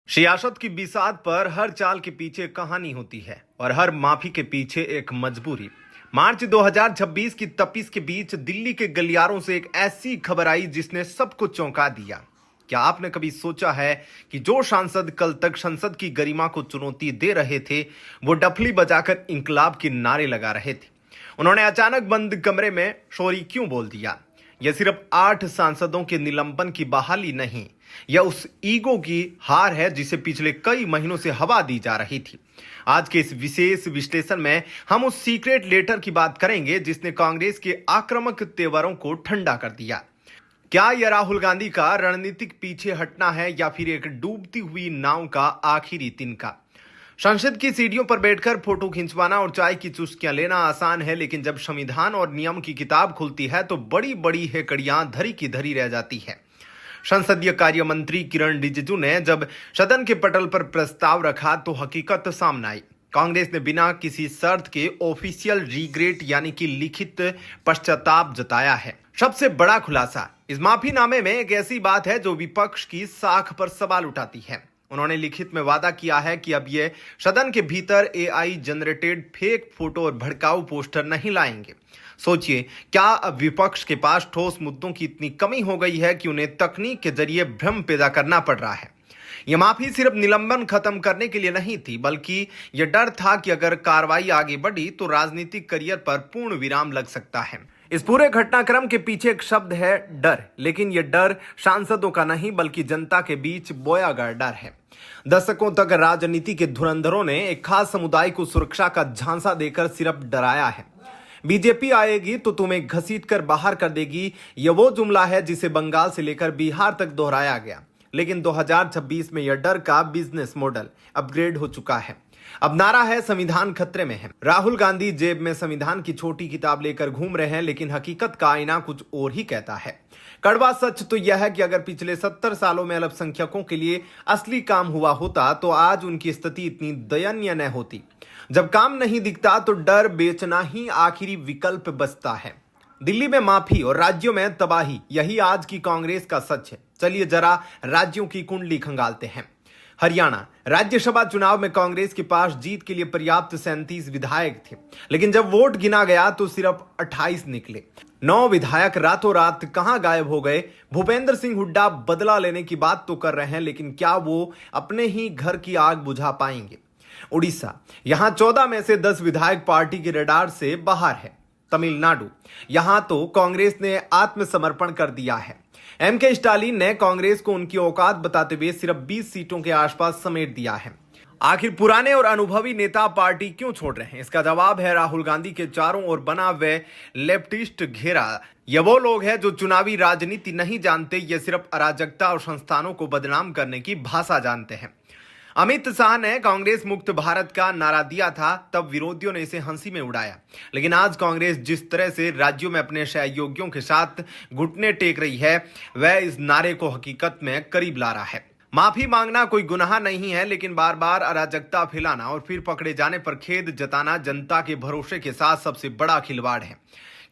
सियासत की बिसात पर हर चाल के पीछे कहानी होती है और हर माफी के पीछे एक मजबूरी। मार्च 2026 की तपिश के बीच दिल्ली के गलियारों से एक ऐसी खबर आई जिसने सबको चौंका दिया। क्या आपने कभी सोचा है कि जो सांसद कल तक संसद की गरिमा को चुनौती दे रहे थे, वो डफली बजाकर इंकलाब के नारे लगा रहे थे? उन्होंने अचानक बंद कमरे में सॉरी क्यों बोल दिया? यह सिर्फ 8 सांसदों के निलंबन की बहाली नहीं, यह उस ईगो की हार है जिसे पिछले कई महीनों से हवा दी जा रही थी। आज के इस विशेष विश्लेषण में हम उस सीक्रेट लेटर की बात करेंगे जिसने कांग्रेस के आक्रामक तेवरों को ठंडा कर दिया। क्या यह राहुल गांधी का रणनीतिक पीछे हटना है या फिर एक डूबती हुई नाव का आखिरी तिनका? संसद की सीढ़ियों पर बैठकर फोटो खिंचवाना और चाय की चुस्कियां लेना आसान है, लेकिन जब संविधान और नियम की किताब खुलती है तो बड़ी बड़ी हेकड़ियां धरी की धरी रह जाती है। संसदीय कार्य मंत्री किरण रिजिजू ने जब सदन के पटल पर प्रस्ताव रखा तो हकीकत सामने आई। कांग्रेस ने बिना किसी शर्त के ऑफिशियल रिग्रेट यानी कि लिखित पश्चाताप जताया है। सबसे बड़ा खुलासा इस माफीनामे में एक ऐसी बात है जो विपक्ष की साख पर सवाल उठाती है। उन्होंने लिखित में वादा किया है कि अब ये सदन के भीतर एआई जनरेटेड फेक फोटो और भड़काऊ पोस्टर नहीं लाएंगे। सोचिए, क्या अब विपक्ष के पास ठोस मुद्दों की इतनी कमी हो गई है कि उन्हें तकनीक के जरिए भ्रम पैदा करना पड़ रहा है? यह माफी सिर्फ निलंबन खत्म करने के लिए नहीं थी, बल्कि यह डर था कि अगर कार्रवाई आगे बढ़ी तो राजनीतिक करियर पर पूर्ण विराम लग सकता है। इस पूरे घटनाक्रम के पीछे एक शब्द है डर, लेकिन यह डर सांसदों का नहीं बल्कि जनता के बीच बोया गया डर है। दशकों तक राजनीति के धुरंधरों ने एक खास समुदाय को सुरक्षा का झांसा देकर सिर्फ डराया है। बीजेपी आएगी तो तुम्हें घसीटकर बाहर कर देगी, यह वो जुमला है जिसे बंगाल से लेकर बिहार तक दोहराया गया। लेकिन 2026 में यह डर का बिजनेस मॉडल अपग्रेड हो चुका है। अब नारा है संविधान खतरे में है। राहुल गांधी जेब में संविधान की छोटी किताब लेकर घूम रहे हैं, लेकिन हकीकत का आईना कुछ और ही कहता है। कड़वा सच तो यह है कि अगर पिछले 70 सालों में अल्पसंख्यकों के लिए असली काम हुआ होता तो आज उनकी स्थिति इतनी दयनीय न होती। जब काम नहीं दिखता तो डर बेचना ही आखिरी विकल्प बचता है। दिल्ली में माफी और राज्यों में तबाही, यही आज की कांग्रेस का सच है। चलिए जरा राज्यों की कुंडली खंगालते हैं। हरियाणा राज्यसभा चुनाव में कांग्रेस के पास जीत के लिए पर्याप्त 37 विधायक थे, लेकिन जब वोट गिना गया तो सिर्फ 28 निकले। 9 विधायक रातों रात कहां गायब हो गए? भूपेंद्र सिंह हुड्डा बदला लेने की बात तो कर रहे हैं, लेकिन क्या वो अपने ही घर की आग बुझा पाएंगे? उड़ीसा, यहां 14 में से 10 विधायक पार्टी के रडार से बाहर है। तमिलनाडु, यहां तो कांग्रेस ने आत्मसमर्पण कर दिया है। एमके स्टालिन ने कांग्रेस को उनकी औकात बताते हुए सिर्फ 20 सीटों के आसपास समेट दिया है। आखिर पुराने और अनुभवी नेता पार्टी क्यों छोड़ रहे हैं? इसका जवाब है राहुल गांधी के चारों ओर बना हुए लेफ्टिस्ट घेरा। ये वो लोग हैं जो चुनावी राजनीति नहीं जानते, ये सिर्फ अराजकता और संस्थानों को बदनाम करने की भाषा जानते हैं। अमित शाह ने कांग्रेस मुक्त भारत का नारा दिया था, तब विरोधियों ने इसे हंसी में उड़ाया। लेकिन आज कांग्रेस जिस तरह से राज्यों में अपने सहयोगियों के साथ घुटने टेक रही है, वह इस नारे को हकीकत में करीब ला रहा है। माफी मांगना कोई गुनाह नहीं है, लेकिन बार बार अराजकता फैलाना और फिर पकड़े जाने पर खेद जताना जनता के भरोसे के साथ सबसे बड़ा खिलवाड़ है।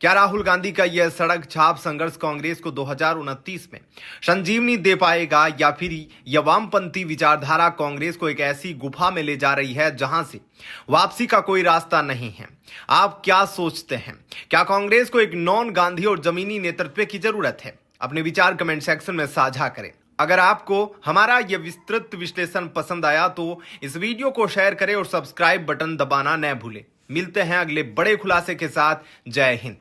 क्या राहुल गांधी का यह सड़क छाप संघर्ष कांग्रेस को 2029 में संजीवनी दे पाएगा, या फिर यह वामपंथी विचारधारा कांग्रेस को एक ऐसी गुफा में ले जा रही है जहां से वापसी का कोई रास्ता नहीं है? आप क्या सोचते हैं? क्या कांग्रेस को एक नॉन गांधी और जमीनी नेतृत्व की जरूरत है? अपने विचार कमेंट सेक्शन में साझा करें। अगर आपको हमारा यह विस्तृत विश्लेषण पसंद आया तो इस वीडियो को शेयर करें और सब्सक्राइब बटन दबाना न भूलें। मिलते हैं अगले बड़े खुलासे के साथ। जय हिंद।